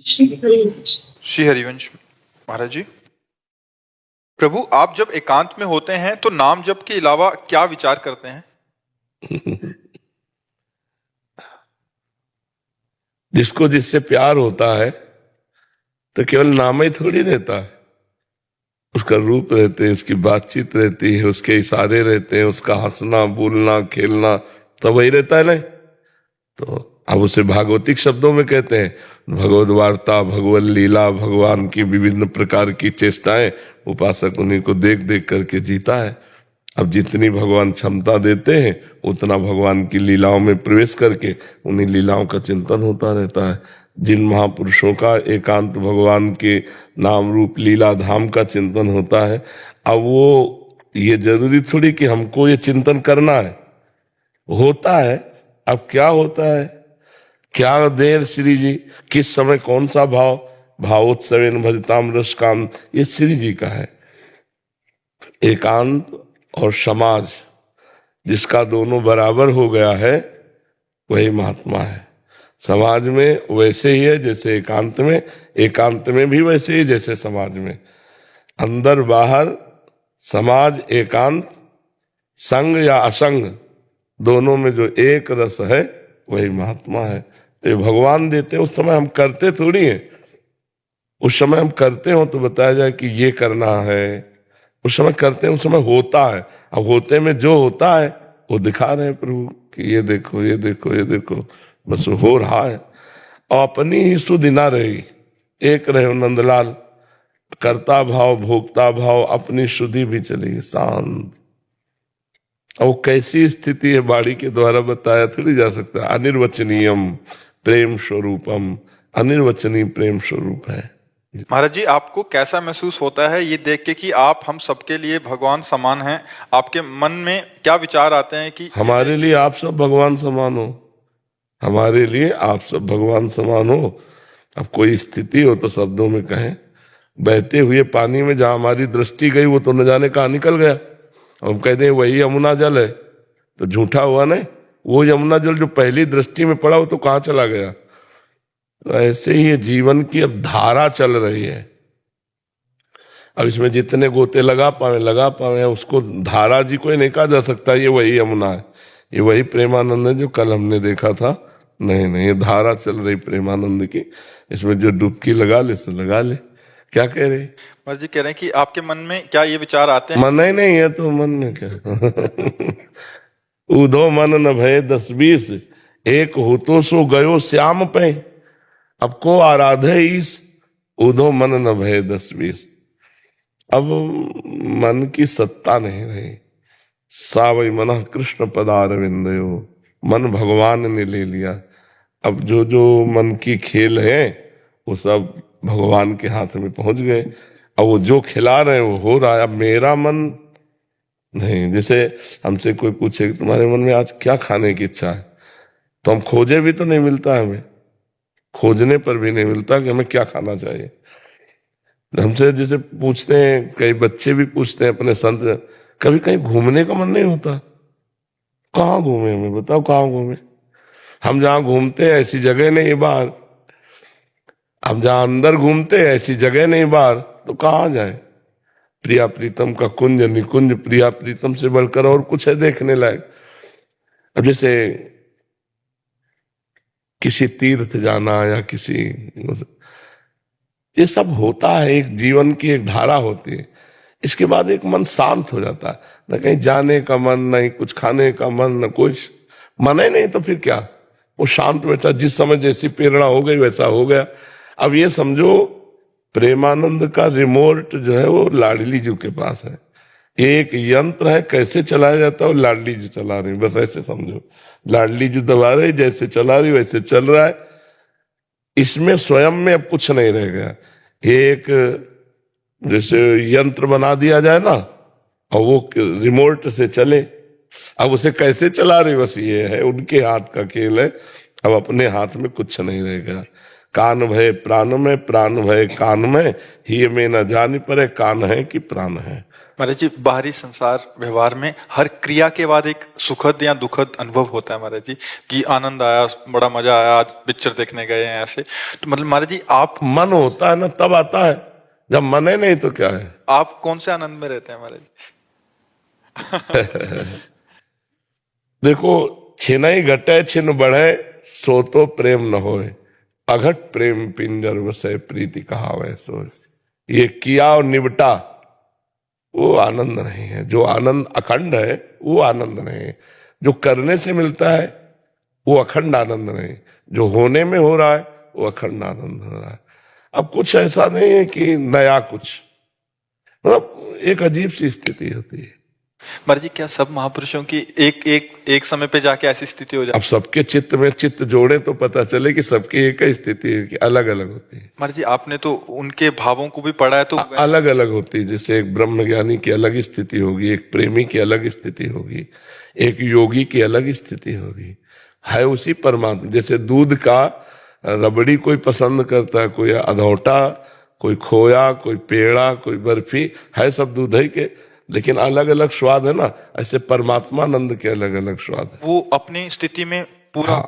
श्री हरिवंश महाराज जी, प्रभु आप जब एकांत में होते हैं तो नाम जप के अलावा क्या विचार करते हैं? जिसको जिससे प्यार होता है तो केवल नाम ही थोड़ी रहता है, उसका रूप रहते हैं, उसकी बातचीत रहती है, उसके इशारे रहते हैं, उसका हंसना बोलना खेलना तो वही रहता है नहीं। तो अब उसे भागवतिक शब्दों में कहते हैं भगवद वार्ता, भगवत लीला, भगवान की विभिन्न प्रकार की चेष्टाएं उपासक उन्हीं को देख देख करके जीता है। अब जितनी भगवान क्षमता देते हैं उतना भगवान की लीलाओं में प्रवेश करके उन्हीं लीलाओं का चिंतन होता रहता है। जिन महापुरुषों का एकांत भगवान के नाम रूप लीला धाम का चिंतन होता है, अब वो ये जरूरी थोड़ी कि हमको ये चिंतन करना है, होता है। अब क्या होता है, क्या देर श्री जी, किस समय कौन सा भाव, भावोत्सवेन भजताम रस काम, ये श्री जी का है। एकांत और समाज जिसका दोनों बराबर हो गया है वही महात्मा है। समाज में वैसे ही है जैसे एकांत में, एकांत में भी वैसे ही जैसे समाज में। अंदर बाहर समाज एकांत, संग या असंग, दोनों में जो एक रस है वही महात्मा है। ये भगवान देते हैं, उस समय हम करते थोड़ी हैं। उस समय हम करते हो तो बताया जाए कि ये करना है, उस समय करते हैं, उस समय होता है। अब होते में जो होता है वो दिखा रहे हैं प्रभु कि ये देखो ये देखो ये देखो, बस हो रहा है। और अपनी ही सुधि ना रही, एक रहे नंदलाल, कर्ता भाव भोक्ता भाव अपनी शुद्धि भी चली शांत। और वो कैसी स्थिति है बाड़ी के द्वारा बताया थोड़ी जा सकता है। अनिर्वचनीयम प्रेम स्वरूपम, अनिर्वचनीय प्रेम स्वरूप है। महाराज जी, आपको कैसा महसूस होता है ये देख के कि आप हम सबके लिए भगवान समान हैं? आपके मन में क्या विचार आते हैं कि हमारे लिए आप सब भगवान समान हो, हमारे लिए आप सब भगवान समान हो। अब कोई स्थिति हो तो शब्दों में कहें, बहते हुए पानी में जहां हमारी दृष्टि गई वो तो न जाने कहाँ निकल गया। हम कहते हैं वही यमुना जल है तो झूठा हुआ नहीं। वो यमुना जल जो पहली दृष्टि में पड़ा वो तो कहाँ चला गया। तो ऐसे ही जीवन की अब धारा चल रही है। अब इसमें जितने गोते लगा पावे, उसको धारा जी कोई नहीं कहा जा सकता ये वही यमुना है, ये वही प्रेमानंद है जो कल हमने देखा था। नहीं, ये धारा चल रही प्रेमानंद की, इसमें जो डुबकी लगा ले सो लगा ले। क्या कह रहे महाराज जी? कह रहे हैं कि आपके मन में क्या ये विचार आते हैं? मन ही नहीं है तो मन में क्या। उधो मन न भय 10-20, एक हो तो सो गयो श्याम पे, अब को आराधे ईस, उधो मन न भय 10-20। अब मन की सत्ता नहीं रही। सावई मन कृष्ण पदारविंदयो, मन भगवान ने ले लिया। अब जो जो मन की खेल है वो सब भगवान के हाथ में पहुंच गए। अब वो जो खिला रहे हैं वो हो रहा है। अब मेरा मन नहीं। जैसे हमसे कोई पूछे तुम्हारे मन में आज क्या खाने की इच्छा है, तो हम खोजे भी तो नहीं मिलता, हमें खोजने पर भी नहीं मिलता कि हमें क्या खाना चाहिए। हमसे जैसे पूछते हैं, कई बच्चे भी पूछते हैं अपने संत, कभी कहीं घूमने का मन नहीं होता? कहाँ घूमे, हमें बताओ कहाँ घूमे। हम जहां घूमते हैं ऐसी जगह नहीं बाहर, हम जहां अंदर घूमते हैं ऐसी जगह नहीं बाहर, तो कहाँ जाए। प्रिया प्रीतम का कुंज निकुंज, प्रिया प्रीतम से बढ़कर और कुछ है देखने लायक। अब जैसे किसी तीर्थ जाना या किसी, ये सब होता है, एक जीवन की एक धारा होती है। इसके बाद एक मन शांत हो जाता है, न कहीं जाने का मन, नहीं कुछ खाने का मन, न कुछ मन ही नहीं, तो फिर क्या, वो शांत बैठा। जिस समय जैसी प्रेरणा हो गई वैसा हो गया। अब ये समझो प्रेमानंद का रिमोट जो है वो लाडली जी के पास है। एक यंत्र है, कैसे चलाया जाता है वो लाडली जी चला रही, बस ऐसे समझो। लाडली जी दबा रही, जैसे चला रही वैसे चल रहा है। इसमें स्वयं में अब कुछ नहीं रह गया। एक जैसे यंत्र बना दिया जाए ना, और वो रिमोट से चले, अब उसे कैसे चला रही बस ये है, उनके हाथ का खेल है। अब अपने हाथ में कुछ नहीं रह गया। कान भय प्राण में, प्राण भय कान में, ही में न जान परे कान है कि प्राण है। महाराज जी, बाहरी संसार व्यवहार में हर क्रिया के बाद एक सुखद या दुखद अनुभव होता है महाराज जी, कि आनंद आया, बड़ा मजा आया, आज पिक्चर देखने गए हैं, ऐसे। तो मतलब महाराज जी, आप मन होता है ना तब आता है, जब मन है नहीं तो क्या है। आप कौन से आनंद में रहते हैं महाराज जी? देखो, छिनई घटे छिन बढ़े, सो तो प्रेम न होए, अघट प्रेम पिंजर वसै प्रीति कहावै सोय। ये किया और निबटा वो आनंद नहीं है। जो आनंद अखंड है वो आनंद नहीं है। जो करने से मिलता है वो अखंड आनंद नहीं, जो होने में हो रहा है वो अखंड आनंद हो रहा है। अब कुछ ऐसा नहीं है कि नया कुछ, मतलब एक अजीब सी स्थिति होती है। महाराज जी, क्या सब महापुरुषों की एक समय पे जाके ऐसी स्थिति हो जाती अब सबके चित्त में चित्त जोड़े तो पता चले कि सबकी एक ही स्थिति है कि अलग अलग होती है। महाराज जी, आपने तो उनके भावों को भी पढ़ा है, तो अलग अलग होती है। जैसे एक ब्रह्मज्ञानी की अलग स्थिति होगी, एक प्रेमी की अलग स्थिति होगी, एक योगी की अलग स्थिति होगी। है उसी परमात्मा। जैसे दूध का रबड़ी कोई पसंद करता है, कोई अधौटा, कोई खोया, कोई पेड़ा, कोई बर्फी, है सब दूध ही के, लेकिन अलग अलग स्वाद है ना। ऐसे परमात्मानंद के अलग अलग स्वाद है। वो अपनी स्थिति में पूरा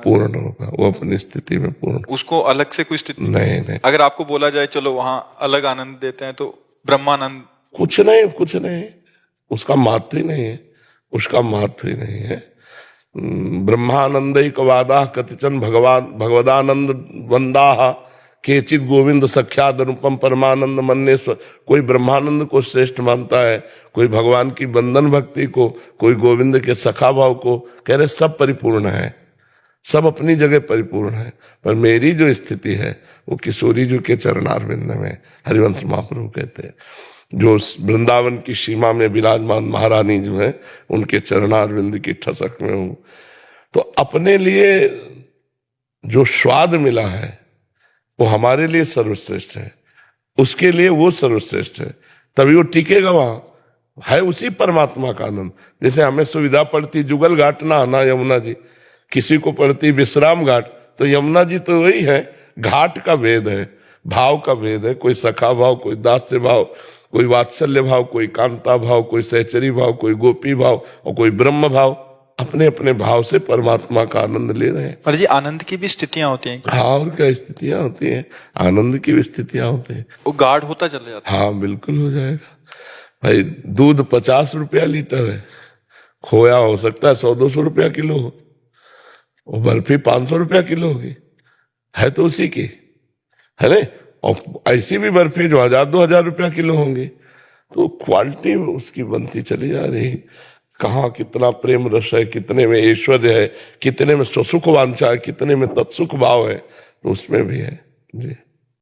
पूर्ण होगा, वो अपनी स्थिति में पूर्ण, उसको अलग से कोई स्थिति नहीं। अगर आपको बोला जाए चलो वहां अलग आनंद देते हैं, तो ब्रह्मानंद कुछ नहीं, उसका महत्व ही नहीं है, उसका महत्व ही नहीं है। ब्रह्मानंद कवादा कतिचन भगवदानंद वंदा केचित गोविंद सख्याद अनुपम परमानंद मन्नेश्वर। कोई ब्रह्मानंद को श्रेष्ठ मानता है, कोई भगवान की बंधन भक्ति को, कोई गोविंद के सखा भाव को। कह रहे सब परिपूर्ण है, सब अपनी जगह परिपूर्ण है। पर मेरी जो स्थिति है वो किशोरी जी के चरणारविंद में, हरिवंश महाप्रभु कहते हैं, जो वृंदावन की सीमा में विराजमान महारानी जो है उनके चरणारविंद की ठसक में हूं। तो अपने लिए जो स्वाद मिला है वो हमारे लिए सर्वश्रेष्ठ है, उसके लिए वो सर्वश्रेष्ठ है, तभी वो टिकेगा वहां। है उसी परमात्मा का आनंद। जैसे हमें सुविधा पड़ती जुगल घाट ना आना यमुना जी, किसी को पड़ती विश्राम घाट, तो यमुना जी तो वही है। घाट का भेद है, भाव का भेद है। कोई सखा भाव, कोई दास्य भाव, कोई वात्सल्य भाव, कोई कांता भाव, कोई सहचरी भाव, कोई गोपी भाव और कोई ब्रह्म भाव। अपने अपने भाव से परमात्मा का आनंद ले रहे हैं। महाराज जी, आनंद की भी स्थितियां होती हैं? हाँ, और क्या स्थितियां होती हैं, आनंद की भी स्थितियां होती हैं। वो गाढ़ होता चले जाता है? हाँ, बिल्कुल हो जाएगा भाई। दूध 50 रुपया लीटर है, खोया हो सकता है 100-200 रुपया किलो हो, और बर्फी 500 रुपया किलो होगी, है तो उसी की, है ना। और ऐसी भी बर्फी जो 1000-2000 रुपया किलो होंगी। तो क्वालिटी उसकी बनती चली जा रही। कहाँ कितना प्रेम रस है, कितने में ऐश्वर्य है, कितने में स्वसुख वांछा है, कितने में तत्सुख भाव है, तो उसमें भी है जी।